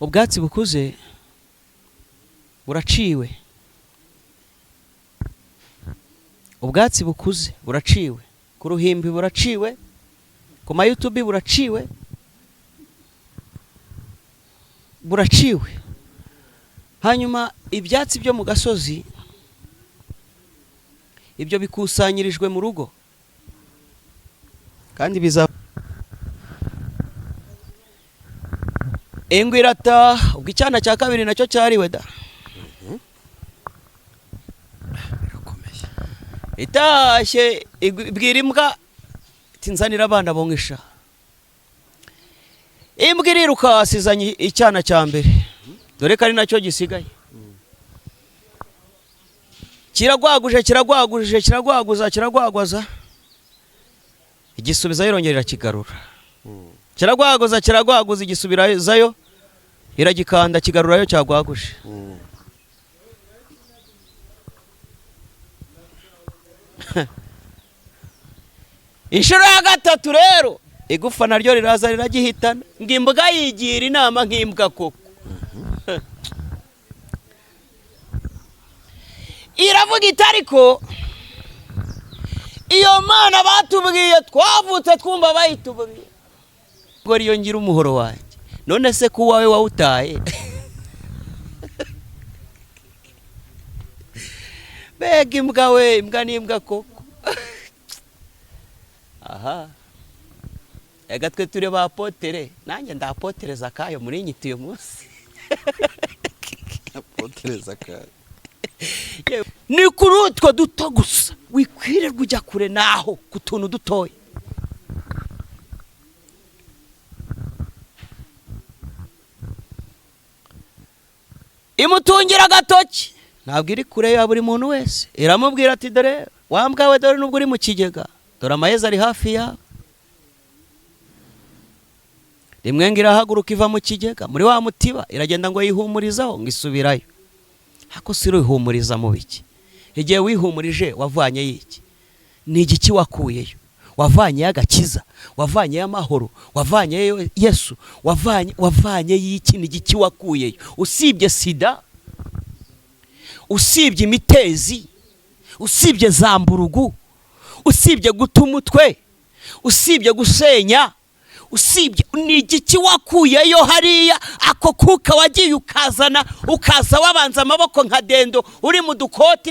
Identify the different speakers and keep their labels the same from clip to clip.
Speaker 1: ubwatsi bukuze buraciwe, ubwatsi bukuze buraciwe, ku ruhimbi buraciwe, ku ma YouTube buraciwe, hanyuma ibyatsi byo mu gasozi ibyo bikusanyirijwe mu rugo kandi biza ingwirata ubwo icyana cya kabiri nacyo cyariwe da itashye ibwira imbwa tinzanira abana bongisha, imbwa iriruka asizanye icyana cya mbere dore ko ari nacyo gisigaye, kiragwaguza igisubiza irongera kigarura, kiragwaguza igisubirazayo iragikanda kigarurayo cyagwaguje. Inshuro ya gatatu rero igufa naryo riraza riragihitana, ngimbwa yigira inama nkimbwa koko iravuga itariko iyo mana batubwiye twavutse twumva bayitubwiye ngo riyo ngira umuhoro wanjye, none se ko wawe wawutaye bega imbwa we, imbwa n'imbwa koko aha ega twe ture ba potere, nanjye ndapotereza kayo muri nyiti uyu munsi
Speaker 2: apotereza kayo
Speaker 1: ni kuri utwo duto gusa wikwirirwa ujya kure naho ku tuntu dutoya. Imutungira agatoki ntabwo iri kure ya buri muntu wese, iramubwira ati dore wambwawe, dore nubwo uri mu kigega, dore amayezi ari hafi yawe. Rimwe ngo irahaguruka iva mu kigega muri wa mutiba iragenda ngo yihumurizaho ngo isubirayo. Hako siro ihumuriza mu biki? Igihe wihumurije wavanye yiki? Ni igiki wakuyeyo? Wavanye agakiza, wavanye amahoro, wavanye Yesu, wavanye yiki? Ni igiki wakuyeyo? Usibye sida, usibye imitezi, usibye zamburugu, usibye guta umutwe, usibye gusenya, usibye ni igiki wakuyeyo hariya? Ako kuka wagiye ukazana, ukaza wabanza amaboko nka dendo uri mu dukoti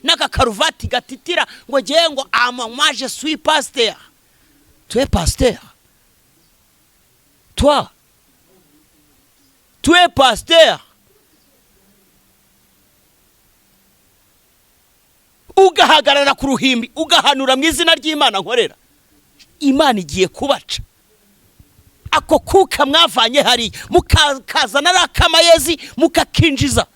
Speaker 1: n'agakaruvati gatitira ngo giye ngo moi je suis pasteur. Tu es pasteur? Tu es pasteur? Ugahagarara ku ruhimbi ugahanura mu izina ry'Imana nkorera, Imana igiye kubaca. Ako kuka mwavanye hari mukazana rakamayezi mukakinjiza.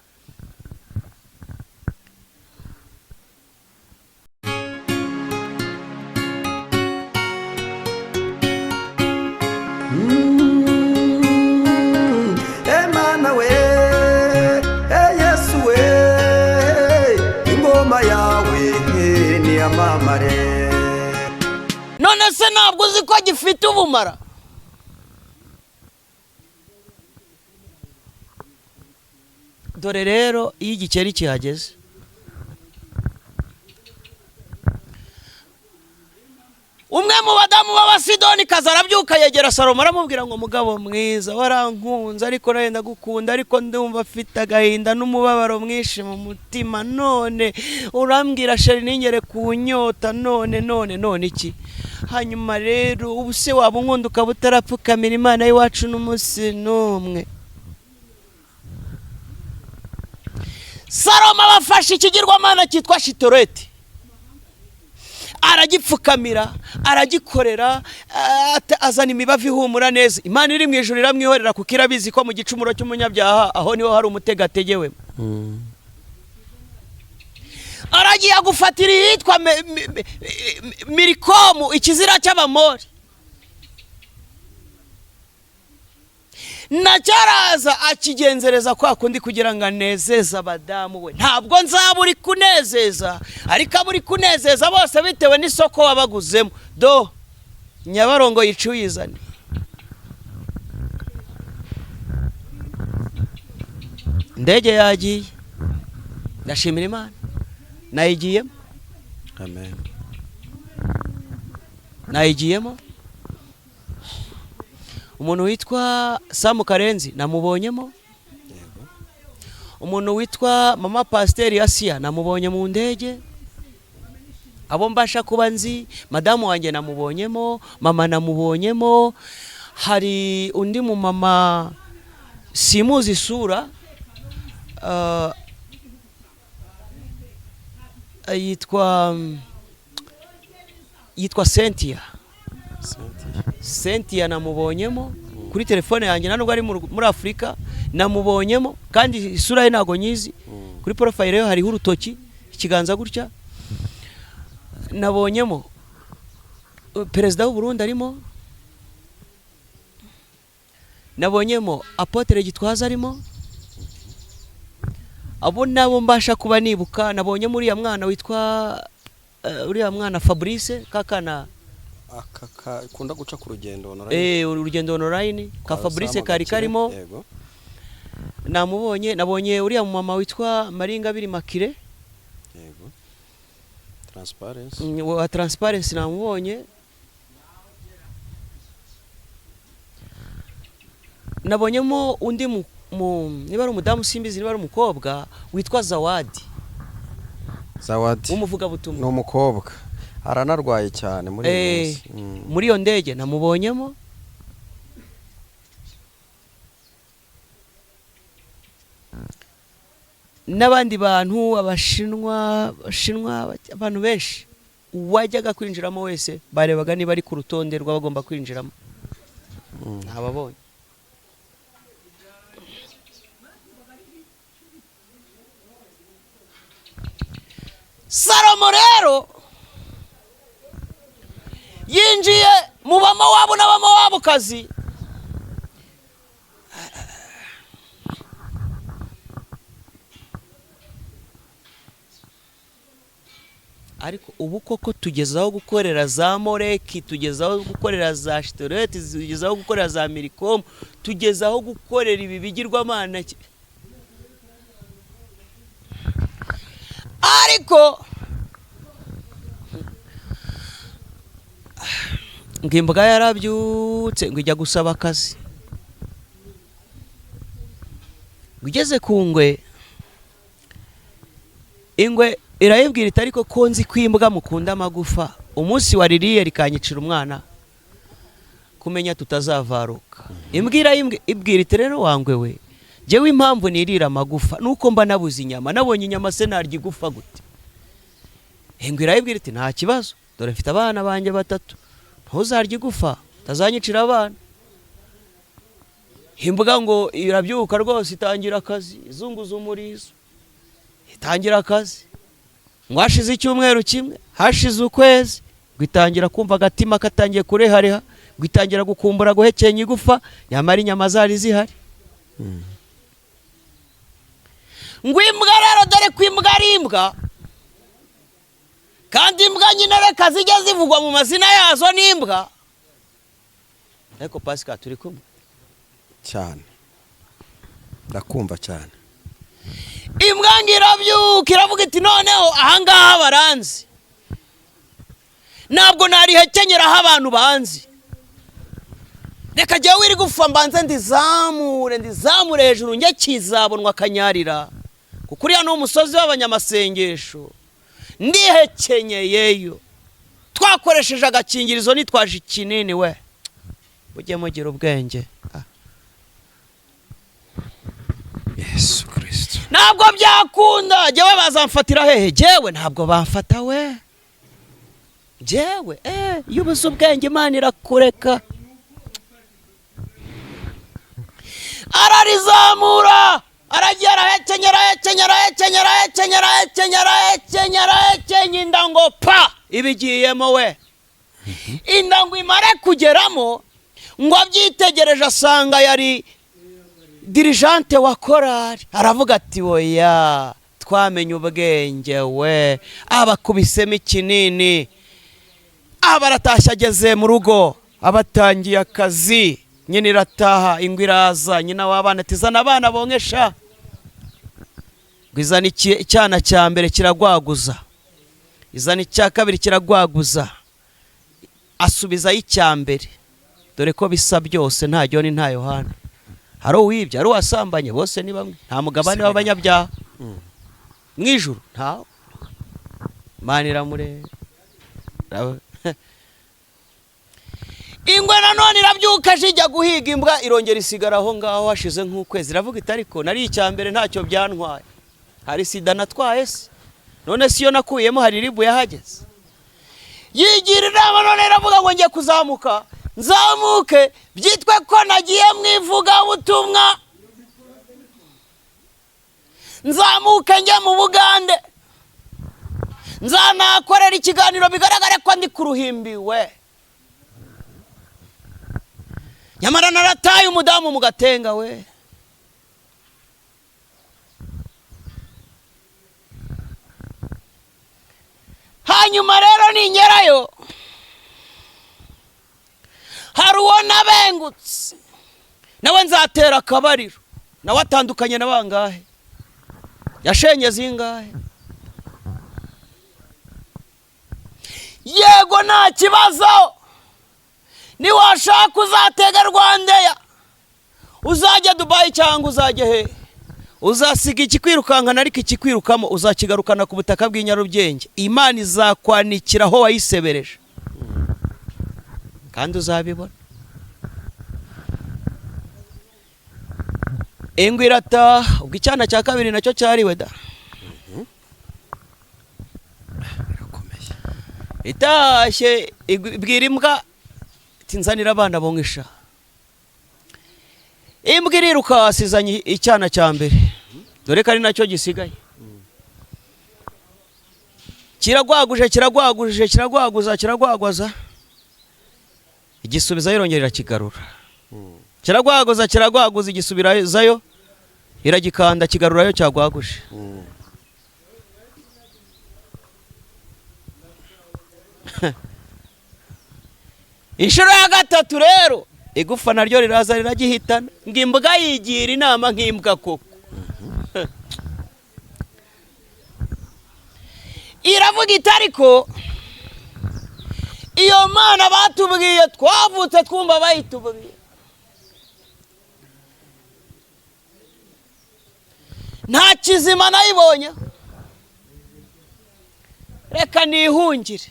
Speaker 2: Emana we, Yesu we, ingoma yawe ni amamare.
Speaker 1: None se ntabwo uzi ko gifite ubumara? Dore rero iyo igikeri kihageze, umwe mu badamu b'Abasidoni kaza arabyuka yegera Salomo aramubwira ngo mugabo mwiza warankunze ariko nawe ndagukunda ariko ndumva afite agahinda n'umubabaro mwinshi mu mutima, none urambwira sheri ningere kunyota, none iki? Hanyuma rero ubu se waba unkunda ukaba utarapfukamira Imana y'iwacu n'umunsi n'umwe? Salomo abafashe ikigirwamana cyitwa Shitoreti, aragipfukamira, aragikorera, azana imibavu ihumura neza. Imana iri mu ijuru iramwihorera kuko irabizi ko mu gicumuro cy'umunyabyaha aho niho hari umutego ategewe. Aragiye gufatira yitwa Milikomu, ikizira cy'Abamori. Nacyaraza akigenzereza kwa kundi kugira ngo anezeza abadamu we. Ntabwo nzaba uri kunezeza, ariko aburi kunezeza bose bitewe n'isoko wabaguzemo. Do Nyabarongo yicuyizane. indege yagiye, ndashimira Imana nayigiyemo,
Speaker 2: amen.
Speaker 1: nayigiyemo. Umuntu witwa Samu Karenzi namubonyemo,
Speaker 2: Yego.
Speaker 1: umuntu witwa mama Pasiteri Asiya namubonye mu ndege. Abo mbasha kuba nzi, madamu wanjye namubonyemo, mama namubonyemo. Hari undi mu mama simuzi isura, yitwa Cynthia. Cynthia namubonyemo kuri telefone yanjye, nubwo ari muri Afurika namubonyemo, kandi isura ye ntago nyizi. Kuri profile ye hariho urutoki, ikiganza gutya. Nabonyemo perezida w'u Burundi arimo, nabonyemo Apotre Gitwaza arimo. Abo nabo mbasha kuba nibuka. Nabonye muri ya mwana witwa uriya mwana Fabrice kakana
Speaker 2: Kunda guca ku rugendo online.
Speaker 1: Urugendo online ka Fabrice kari karimo.
Speaker 2: Yego.
Speaker 1: Namubonye. Nabonye uriya mama witwa Maringa biri Makire.
Speaker 2: Yego. Transparency.
Speaker 1: Wa Transparency namubonye. Nabonyemo undi niba ari umudamu simbizi, niba ari umukobwa witwa Zawadi. Umuvuga butumwa.
Speaker 2: Ni umukobwa. Aranarwaye cyane muri iyi minsi.
Speaker 1: Muri iyo ndege namubonyemo. N'abandi bantu, abashinwa, abantu benshi uwajyaga kwinjiramo wese barebaga niba ari ku rutonde rw'abagomba kwinjiramo. Ababonye. Salomo rero yinjiye mu Bamowabu n'Abamowabukazi. Ariko ubu koko tugezaho gukorera za Moleki, tugezaho gukorera za Shitoreti, tugezaho gukorera za Milikomu, tugezaho gukorera ibi bigirwamana. Ariko ngo imbwa yarabyutse ngo ijya gusaba akazi. Ugeze ku ngwe, ingwe irayibwira iti ariko ko nzi ko imbwa mukunda amagufa, umunsi waririye rikanyicira umwana, kumenya tutazavaruka. Imbwa ibwira iti rero wangwe we, jewe impamvu nirira amagufa nuko mba nabuze inyama, nabonye inyama se narya igufa gute. Ingwe irayibwira iti nta kibazo, dore mfite abana banjye 3, ntuzarya igufa utazanyicira abana. Imbwa ngo irabyuka rwose itangira akazi, izunguza umurizo, itangira akazi. Ngo hashize icyumweru kimwe, hashize ukwezi, ngo itangira kumva agatima katangiye kurehareha, ngo itangira gukumbura guhekenya igufa, nyamara inyama zari zihari. Ngo imbwa rero, dore ko imbwa ari imbwa, kandi imbwa nyine reka zijya zivugwa mu mazina yazo n'imbwa. Ariko Pasika turi kumwe
Speaker 2: cyane, ndakumva cyane.
Speaker 1: Imbwa ngirabyuka iravuga iti noneho ahangaha baranzi, ntabwo narihekenyeraho abantu banzi, reka jya wiri gufa mbanze ndizamure hejuru njye kizabonwa akanyarira, kuko uriya ni umusozi w'abanyamasengesho, ndihekenyeyeyo. Twakoresheje agakingirizo nitwaje ikinini we, mujye mugira ubwenge.
Speaker 2: Yesu Kristo.
Speaker 1: Ntabwo byakunda, jyewe bazamfatira hehe? Jyewe ntabwo bamfata we, jyewe iyo ubuze ubwenge Imana irakureka. Ararizamura, aragiye arahekenyera inda ngo pa ibigiyemo we. Inda ngo imare kugeramo, ngo abyitegereje asanga yari dirijante wa korari. Aravuga ati oya, twamenye ubwenge we, abakubisemo ikinini, abaratashye ageze mu rugo, abatangiye akazi. Nyine irataha, ingwe iraza, nyina w'abana ati zana abana bonkesha. ngo izana icyana cya mbere kiragwaguza, izana icya kabiri kiragwaguza, asubizayo icya mbere, dore ko bisa byose nta Joni nta Yohana, hari uwibye hari uwasambanye, bose ni bamwe, nta mugabane w'abanyabyaha mu ijuru ntawe. Imana iramureba. Ingwe nanone irabyuka ijya guhiga imbwa, irongera isigara aho ngaho hashize nk'ukwezi, iravuga iti ariko nari icya mbere ntacyo byantwaye, hari sida natwaye se, none si yo nakuyemo, hari ribu yahageze. Yigira inama none iravuga ngo njye kuzamuka, nzamuke byitwe ko nagiye mu ivugabutumwa, nzamuke njye mu Bugande, nzanakorera ikiganiro bigaragare ko ndi ku ruhimbi we. Nyamara narataye umudamu mu Gatenga we. Hanyuma rero ningerayo, hari uwo nabengutse, nawe nzatera akabariro, nawe atandukanye na bangahe, yashenye zingahe. Yego nta kibazo, niwashaka uzatega Rwandeya, uzajya Dubai cyangwa uzajya he, uzasiga ikikwirukankana ariko ikikwirukamo uzakigarukana ku butaka bw'inyarubwenge. Imana izakwanikira aho wayisebereje kandi uzabibona. Ingwe irataha, ubwo icyana cya kabiri nacyo cyariwe da. Itashye ibwira imbwa iti nzanira abana bongisha. Imbwa iriruka asizanye icyana cya mbere, dore ko ari nacyo gisigaye. Kiragwaguje kiragwaguje kiragwaguza kiragwagwaza, igisubiza irongera kigarura. Kiragwaguza kiragwaguza igisubirayo, iragikanda kigarurayo cyagwaguje. Inshuro ya gatatu rero igufa naryo riraza riragihitana, ngo imbwa yigira inama nk'imbwa koko. Iravuga iti ariko iyo Mana batubwiye twavutse twumva bayitubwiye, nta kizima nayibonye, reka nihungire.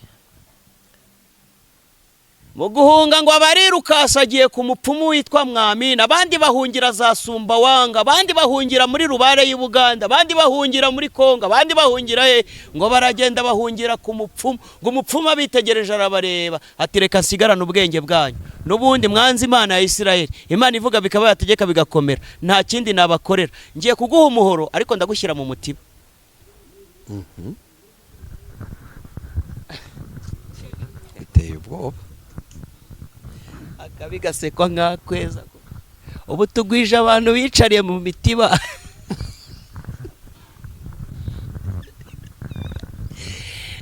Speaker 1: Mu guhunga ngo abarirukasa agiye ku mupfumu witwa Mwamina, abandi bahungira za Sumbawanga, abandi bahungira muri Rubare y'Ubuganda, abandi bahungira muri Kongo, abandi bahungira he, ngo baragenda bahungira ku mupfumu. Ngo umupfumu abitegereje arabareba ati reka nsigarane ubwenge bwanyu, n'ubundi mwanzi Imana ya Isirayeli. Imana ivuga bikaba yategeka bigakomera, nta kindi nabakorera, ngiye kuguha umuhoro ariko ndagushyira mu mutiba.
Speaker 2: Iteye ubwoba.
Speaker 1: Akabi gasekwa nk'akweza, ubu tugwije abantu bicariye mu mitiba.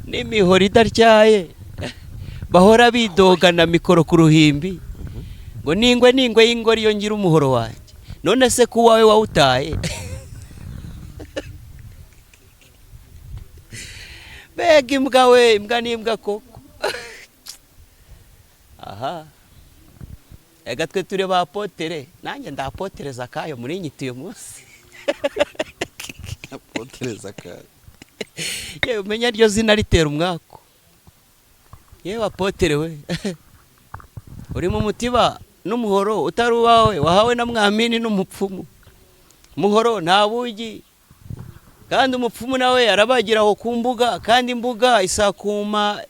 Speaker 1: N'imihoro idatyaye bahora bidogana mikoro ku ruhimbi, ngo ningwe y'ingori yo ngira umuhoro wanjye, none se ku wawe wawutaye. Bega imbwa we, imbwa n'imbwa koko. Aha, ega twe turi ba Apotere, nanjye ndapotereza kayo muri nyiti uyu munsi.
Speaker 2: Apotereza kayo.
Speaker 1: Yewe umenya ryo zina ritera umwako. Yewe Apotere we. Uri mu mutiba n'umuhoro utari uwawe, wahawe na Mwamini n'umupfumu. Umuhoro nta bugi, kandi umupfumu nawe arabagira aho ku mbuga, kandi imbuga isakuma.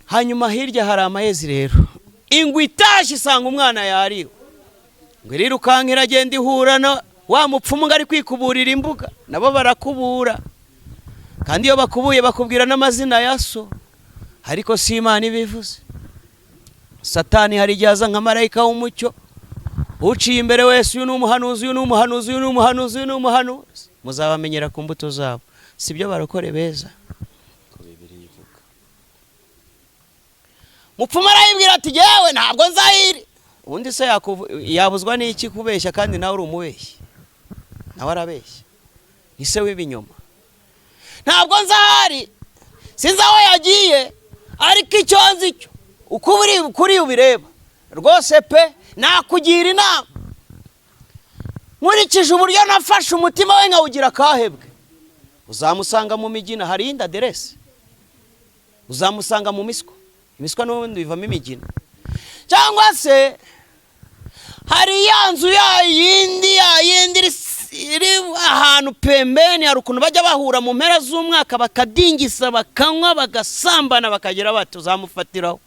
Speaker 1: Hanyuma hirya hari amayezi rero, ingwe itashye isanga umwana yariwe, ngo irirukanka iragenda ihurana wa mupfumu ngo ari kwikuburira imbuga, nabo barakubura, kandi iyo bakubuye bakubwira n'amazina ya so, ariko si Imana ibivuze. Satani hari igihe aza nka marayika w'umucyo, uciye imbere wese uyu ni umuhanuzi, uyu ni umuhanuzi, uyu ni umuhanuzi, uyu ni umuhanuzi, muzabamenyera ku mbuto zabo. Sibyo barokore beza? Mupfumu arayibwira ati yewe ntabwo nzahiri. Ubundi se yabuzwa n'iki kubeshya kandi nawe uri umubeshyi? Nawe arabeshya. ise w'ibinyoma. Ntabwo nzahari, sinzi aho yagiye, ariko icyo nzi cyo uko kuri ubireba rwose pe nakugira inama. Nkurikije uburyo nafashe umutima we nkawugira kahebwe, uzamusanga mu Migina, hari indi aderesi, uzamusanga mu Miswa. Imiswa n'ubundi bivamo Imigina. Cyangwa se hari ya nzu yindi iri ahantu pembeni, hari ukuntu bajya bahura mu mpera z'umwaka bakadingisa bakanywa bagasambana bakagera bati uzamufatiraho.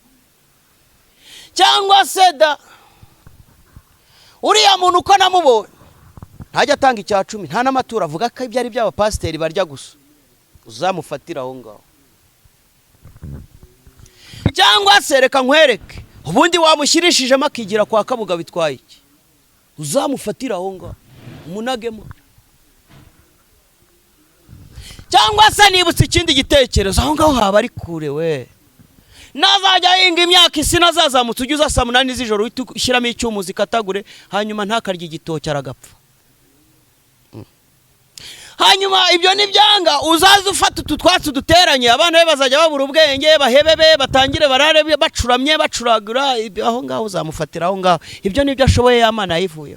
Speaker 1: Cyangwa se da uriya muntu uko namubonye ntajya atanga icya 10, nta n'amaturo avuga ko ibyo ari by'abapasiteri barya gusa, uzamufatira aho ngaho. Cyangwa se reka nkwereke, ubundi wamushyirishijemo akigira kwa Kabuga bitwaye iki, uzamufatira aho ngaho umunagemo. Cyangwa se nibutse ikindi gitekerezo, aho ngaho haba ari kure we, nazajya hinga imyaka isi nazazamutse ujye uza saa 8 z'ijoro ushyiramo icyuma zikatagure, hanyuma ntakarya igitoki aragapfa. Hanyuma ibyo nibyanga uzaza ufata ututwatsi duteranye, abana be bazajya babura ubwenge, bahebebe, batangire barare bacuramye bacuragura, aho ngaho uzamufatira aho ngaho. Ibyo nibyo ashoboye, Imana yivuye.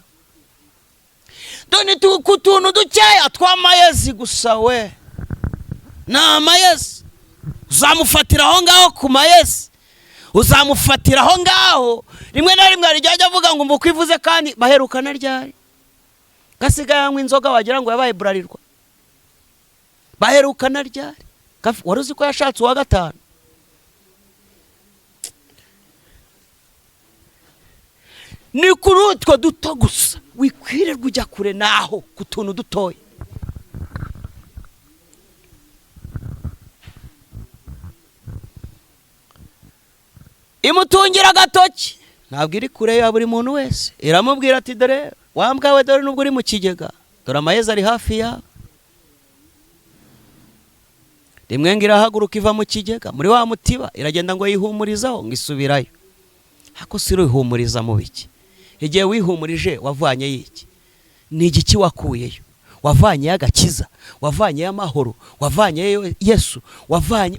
Speaker 1: Doni kutuntu dukeya twamayezi gusa we, na mayezi uzamufatira aho ngaho ku mayezi, uzamufatira aho ngaho. Rimwe na rimwe arijya avuga ngo mvuko ivuze kandi baherukana ryari, gasigaye anywa inzoga wagira ngo yabaye burarirwa. Baherukana ryari? Wari uzi ko yashatse uwa 5? Ni kuri utwo duto gusa, wikwirirwa ujya kure naho ku tuntu dutoya. Imutungira agatoki, ntabwo iri kure ya buri muntu wese, iramubwira ati dore wambwawe, dore nubwo uri mu kigega, dore amayezi ari hafi yawe. Rimwe ngo irahaguruka iva mu kigega muri wa mutiba, iragenda ngo yihumurizaho ngo isubirayo. Hako siro ihumuriza mu biki? Igihe wihumurije wavanye y'iki? Ni igiki wakuyeyo? Wavanye agakiza, wavanye y'amahoro, wavanye Yesu,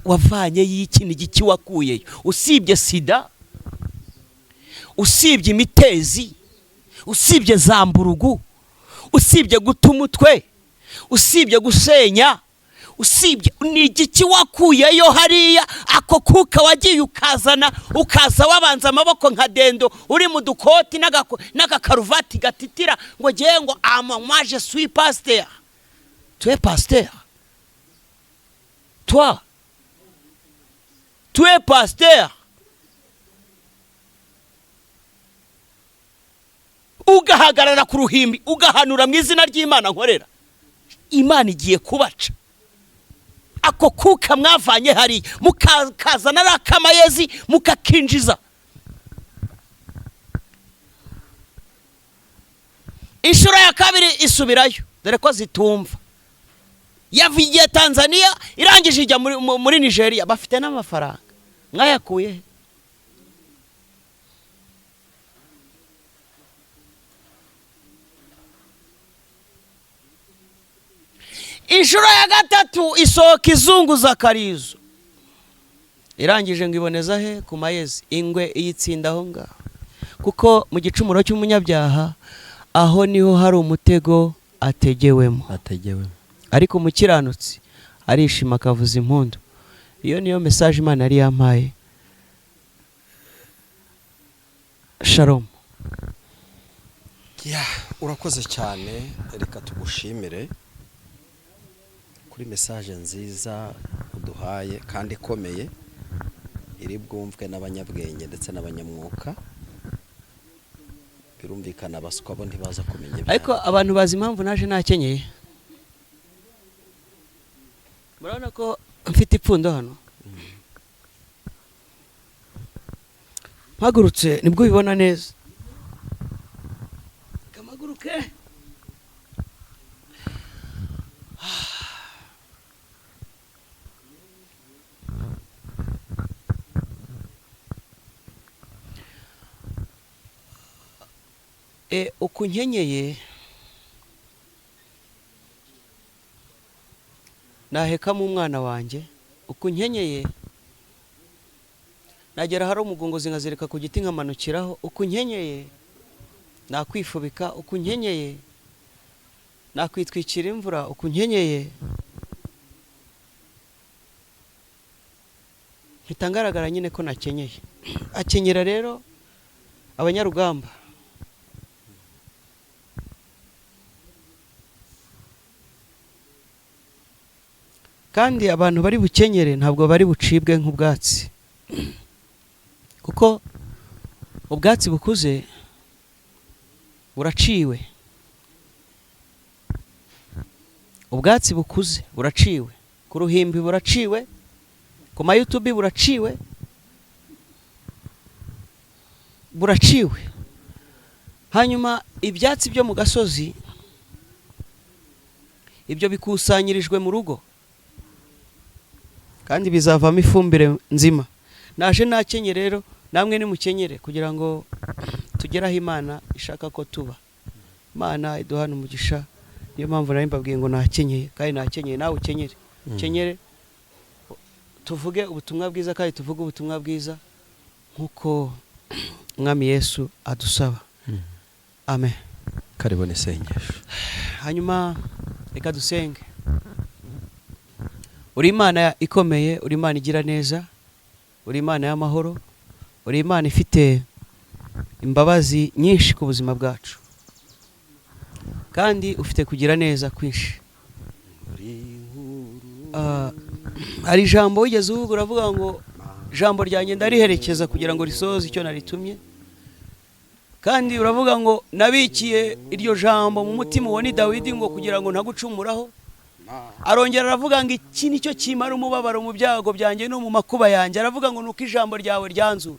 Speaker 1: wavanye y'iki? Ni igiki wakuyeyo? Usibye sida, usibye imitezi, usibye zamburugu, usibye guta umutwe, usibye gusenya, usibye ni igiki wakuyeyo hariya? Ako kuka wagiye ukazana, ukaza wabanza amaboko nka dendo, uri mu dukoti n'agakaruvati gatitira ngo giye ngo moi je suis pasteur. Tu es pasteur? Toi tu es pasteur? Ugahagarara ku ruhimbi ugahanura mu izina ry'Imana nkorera, Imana igiye kubaca. Ako kuka mwavanye hari mukazana rakamayezi mukakinjiza. Inshuro ya kabiri isubirayo, dore ko zitumva. Yaviye Tanzania, irangije ijya muri Nigeria, bafite n'amafaranga. Mwayakuye? Inshuro ya gatatu isohoka izunguza karizo, irangije ngo iboneza he? Ku mayezi. Ingwe iyitsinda aho ngaho, kuko mu gicumuro cy'umunyabyaha aho niho hari umutego ategewemo. Ariko umukiranutsi arishima akavuza impundu. Iyo niyo message Imana yari yampaye. Shalom.
Speaker 2: Urakoze cyane, reka tugushimire kuri message nziza uduhaye kandi ikomeye, iri bwumvwe n'abanyabwenge ndetse n'abanyamwuka. Birumvikana abaswa bo ntibaza kumenya.
Speaker 1: Ariko abantu bazi impamvu naje nakenyeye. Murabona ko mfite ipfundo hano. Mpagurutse nibwo bibona neza. Kamaguruke. Ukunyenyeye nahekamo umwana wanjye uko unkenyeye, nagera hari umugunguzi nkazirika ku giti nkamanukiraho uko unkenyeye, nakwifubika uko unkenyeye, nakwitwikira imvura uko unkenyeye, mpita ngaragara nyine ko nakenyeye. Akenyera rero abanyarugamba. Kandi abantu bari bukenyere ntabwo bari bucibwe nk'ubwatsi, kuko ubwatsi bukuze buraciwe. Ubwatsi bukuze buraciwe, ku ruhimbi buraciwe, ku ma YouTube buraciwe, buraciwe. Hanyuma ibyatsi byo mu gasozi ibyo bikusanyirijwe mu rugo kandi bizavamo ifumbire nzima. Naje nakenye rero, namwe nimukenyere kugira ngo tugeraho Imana ishaka ko tuba. Imana iduhana umugisha, niyo mpamvu nari mbabwiye ngo nakenyeye, kandi nakenyeye nawe ukenyere. Kenyere tuvuge ubutumwa bwiza, kandi tuvuge ubutumwa bwiza nkuko Mwami Yesu adusaba. Amen.
Speaker 2: Karibu nisengesho.
Speaker 1: Hanyuma reka dusenge. Uri Imana ikomeye, uri Imana igira neza, uri Imana y'amahoro, uri Imana ifite imbabazi nyinshi ku buzima bwacu, kandi ufite kugira neza kwinshi. Hari ijambo wigeze uvuga, uravuga ngo ijambo ryanjye ndariherekeza kugira ngo risohoze icyo naritumye. Kandi uravuga ngo nabikiye iryo jambo mu mutima wa Dawidi ngo kugira ngo ntagucumuraho. Arongera aravuga ngo iki nicyo kimara umubabaro mu byago byanjye no mu makuba yanjye. Aravuga ngo nuko ijambo ryawe ryanzura.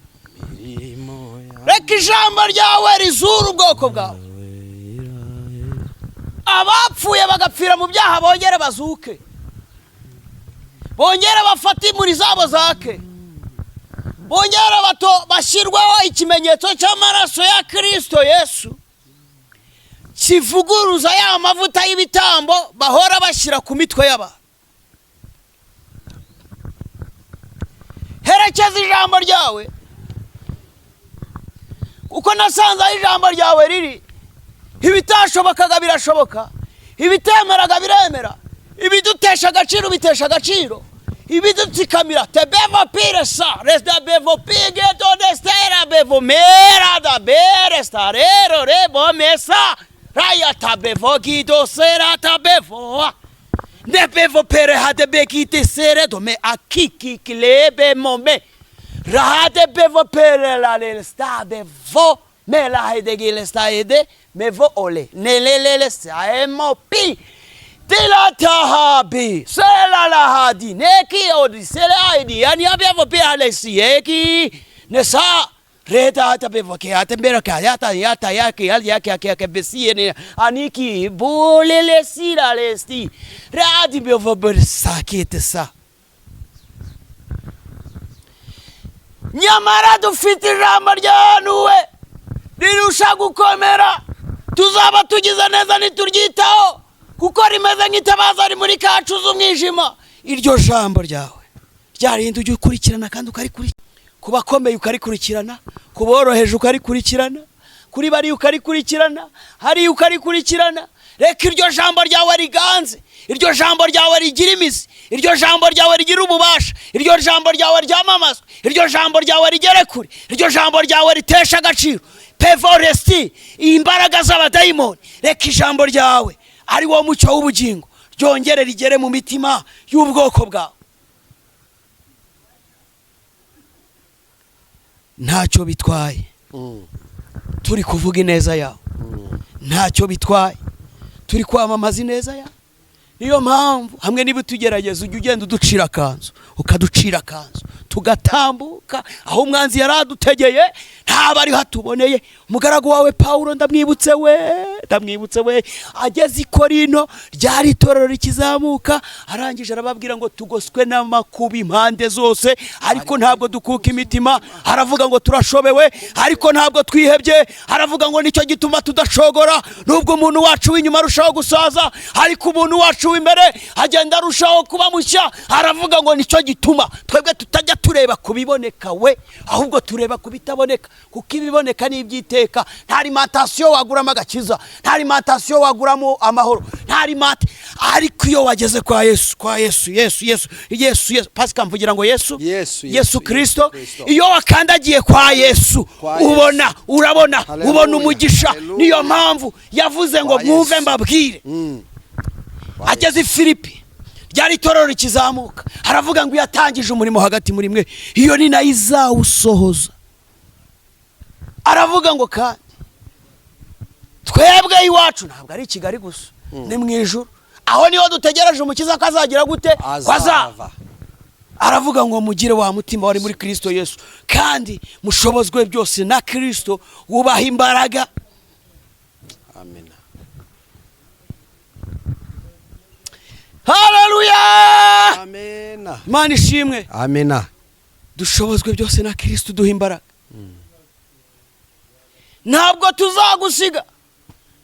Speaker 1: Reka ijambo ryawe rizura ubwoko bwawe. Abapfuye bagapfira mu byaha bongere bazuke, bongere bafate imuri zabo zake, bongere bato bashyirwaho ikimenyetso cy'amaraso ya Kristo Yesu kivuguruza ya mavuta y'ibitambo bahora bashyira ku mitwe y'abantu. Herekeza ijambo ryawe, kuko nasanze aho ijambo ryawe riri ibitashobokaga birashoboka, ibitemeraga biremera, ibidutesha agaciro bitesha agaciro, ibidutsikamira tebevo pire sa resta bevo pige to destera bevo mera da bere starero rebo mesa raya tabevo gido sera tabevo ne bevo pere hade bekite sere do me akiki klebe mombe rahade bevo pere la le sta bevo me la hede gile sta ede me vo ole ne le sta emo pi Tila tahabi, sela la hadi, neki odi, sela aidi, ani abbiamo per alessi, eki, ne sa, reta abbiamo che a tembera yata yaki besiene, aniki, bole le sira lesti, radi bevo bersakete sa. Nyamara dufite ijambo ryanuwe, rirusha gukomera, tuzaba tugize neza nituryitaho. Kuko rimeze nk'itabaza ari muri kacu z'umwijima. Iryo jambo ryawe ryarinda ujye ukurikirana kandi ukarikurikirana, kubakomeye ukarikurikirana, kuboroheje ukarikurikirana, kuri bari ukarikurikirana, hari ukarikurikirana. Reka iryo jambo ryawe riganze, iryo jambo ryawe rigira imizi, iryo jambo ryawe rigira ububasha, iryo jambo ryawe ryamamazwe, iryo jambo ryawe rigere kure, iryo jambo ryawe ritesha agaciro. Pevoresti imbaraga z'abadayimoni. Reka ijambo ryawe ari wo mucyo w'ubugingo ryongere rigere mu mitima y'ubwoko bwawe. Ntacyo bitwaye turi kuvuga ineza yawe, ntacyo bitwaye turi kwamamaza ineza yawe. Niyo mpamvu hamwe niba tugerageza ujye ugenda uducira kanzu, ukaducira kanzu, tugatambuka aho umwanzi yaradutegeye ntaba ari hatuboneye. Umugaragu wawe Pawulo ndamwibutse we ageze i Korinto ryari itorero rikizamuka, arangije arababwira ngo tugoswe n'amakuba impande zose ariko ntabwo dukuka imitima. Aravuga ngo turashobewe ariko ntabwo twihebye. Aravuga ngo nicyo gituma tudashogora, nubwo umuntu wacu w'inyuma arushaho gusaza ariko umuntu wacu w'imbere agenda arushaho kuba mushya. Aravuga ngo nicyo gituma twebwe tutajya tureba kubiboneka we, ahubwo tureba kubitaboneka, kuko ibiboneka ni iby'iteka. Nta alimentation waguramo agakiza, nta alimentation waguramo amahoro, nta alimate. Ariko iyo wageze kwa Yesu Pasika mvugira ngo Yesu Kristo, iyo wakandagiye kwa Yesu urabona umugisha. Niyo mpamvu yavuze ngo mwumve mbabwire. Ageze i Filipi ryari itorero rikizamuka, aravuga ngo yatangije umurimo hagati muri mwe, iyo ni nayo izawusohoza. Aravuga ngo kandi twebwe iwacu ntabwo ari i Kigali gusa, ni mu ijuru. Aho niho dutegereje umukiza ko azagira gute? Azava. Aravuga ngo mugire wa mutima wari muri Kristo Yesu, kandi mushobozwe byose na Kristo wubaha imbaraga.
Speaker 2: Amen.
Speaker 1: Haleluya.
Speaker 2: Amen.
Speaker 1: Imana ishimwe.
Speaker 2: Amen.
Speaker 1: Dushobozwe byose na Kristo duha imbaraga. Ntabwo tuzagusiga.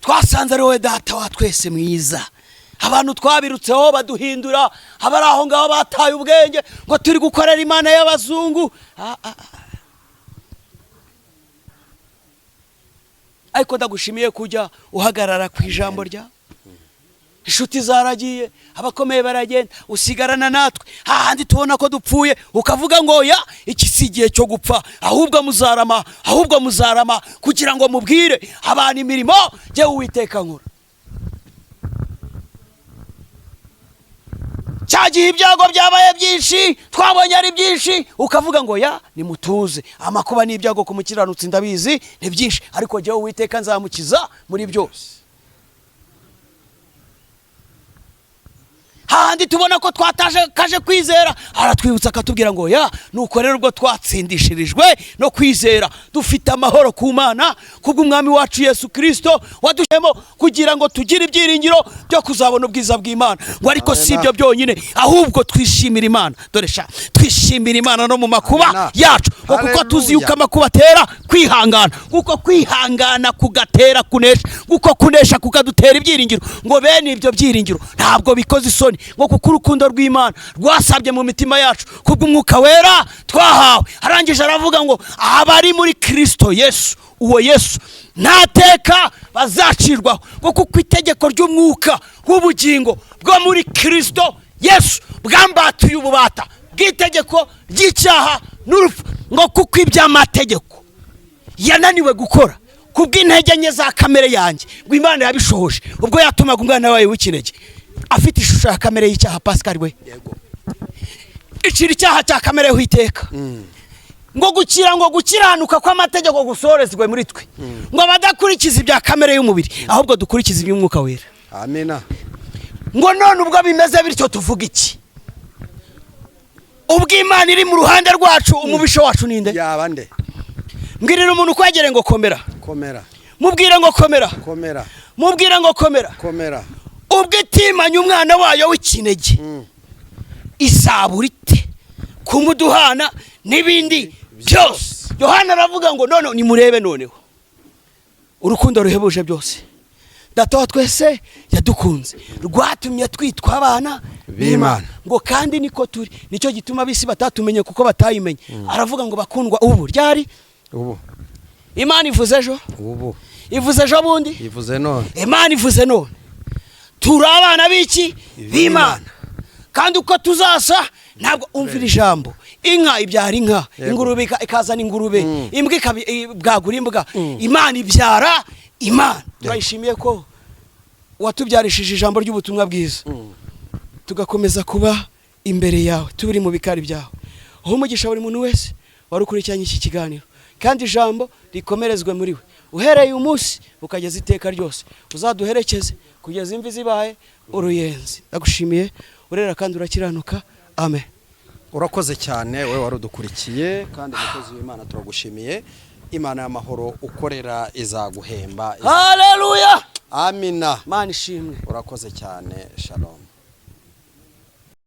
Speaker 1: Twasanze ari wowe data wa twese mwiza. Abantu twabirutseho baduhindura, abari aho ngaho bataye ubwenge ngo turi gukorera Imana y'abazungu. Ariko ndagushimiye kujya uhagarara ku ijambo rya. Inshuti zaragiye, abakomeye baragenda, usigarana natwe. Hahandi tubona ko dupfuye ukavuga ngo ya iki si igihe cyo gupfa, ahubwo muzarama kugira ngo mubwire abantu imirimo je Uwiteka nkora. Cyagiye ibyago byabaye byinshi, twabonye ari byinshi, ukavuga ngo ya nimutuze, amakuba n'ibyago ku mukiranutsi ndabizi ni byinshi, ariko je Uwiteka nzamukiza muri byose. Handi tubona ko kaje kwizera, aratwibutsa akatubwira ngo ya nuko rero ubwo twatsindishirijwe no kwizera dufite amahoro ku Mana kubw'umwami wacu Yesu Kristo wadushemo kugira ngo tugire ibyiringiro byo kuzabona ubwiza bw'Imana. Ngo ariko si ibyo byonyine, ahubwo twishimira Imana. Doresha twishimira Imana no mu makuba yacu, kuko tuzi yuko amakuba atera kwihangana, kuko kwihangana kugatera kunesha, kuko kunesha kukadutera ibyiringiro. Ngo bene ibyo byiringiro ntabwo bikoze isoni, ngo kuko urukundo rw'Imana rwasabye mu mitima yacu kubw'umwuka wera twahawe. Arangije aravuga ngo abari muri Kristo Yesu, uwo Yesu ntateka bazacirwaho, ngo kuko itegeko ry'umwuka w'ubugingo bwo muri Kristo Yesu bwambatuye ububata bw'itegeko ry'icyaha n'urupfu. Ngo kuko iby'amategeko yananiwe gukora kubw'intege nke za kamere yanjye, ngo Imana yabishohoje ubwo yatumaga umwana wawe w'ikinege afite ishusho ya kamere y'icyaha. Pascal we icira icyaha cya kamere y'Uwiteka, ngo gukiranuka kw'amategeko gusorezwe muri twe, ngo abadakurikiza ibya kamere y'umubiri ahubwo dukurikiza iby'umwuka wera.
Speaker 2: Amen.
Speaker 1: Ngo none ubwo bimeze bityo tuvuga iki? Ubwo Imana iri mu ruhande rwacu, umubisho wacu ninde?
Speaker 2: Yabande.
Speaker 1: Mbwirira umuntu kwegere ngo komera. Mubwire ngo komera. Mubwire ngo komera. Ubwo itimanye umwana wayo w'ikinege izaburite kumuduhana n'ibindi byose. Yohana aravuga ngo none nimurebe noneho urukundo ruhebuje byose Data wa twese yadukunze, rwatumye twitwa abana b'Imana. Ngo kandi niko turi, nicyo gituma bisi batatumenye kuko batayimenye. Aravuga ngo bakundwa ubu ryari?
Speaker 2: Ubu.
Speaker 1: Imana ivuze ejo?
Speaker 2: Ubu.
Speaker 1: Ivuze ejo bundi?
Speaker 2: Ivuze none.
Speaker 1: Imana ivuze none. Turi abana b'iki? B'Imana. Kandi uko tuzasa ntabwo umvira ijambo. Inka ibyara inka, ingurube ikazana ingurube, imbwa ikabwagura imbwa. Imana ibyara Imana. Turayishimiye ko watubyarishije ijambo ry'ubutumwa bwiza, tugakomeza kuba imbere yawe turi mu bikari byawe. Aho umugisha buri muntu wese warukurikiranye iki kiganiro, kandi ijambo rikomerezwe muri we uhereye umunsi ukageza iteka ryose. Uzaduherekeze kugeza imvi zibaye uruyenzi. Ndagushimiye urera kandi urakiranuka. Amen.
Speaker 2: urakoze cyane wowe warudukurikiye kandi umukozi w'Imana turagushimiye. Imana y'amahoro ukorera izaguhemba.
Speaker 1: Haleluya.
Speaker 2: Amina.
Speaker 1: Mana ishimwe.
Speaker 2: Urakoze cyane. Shalom.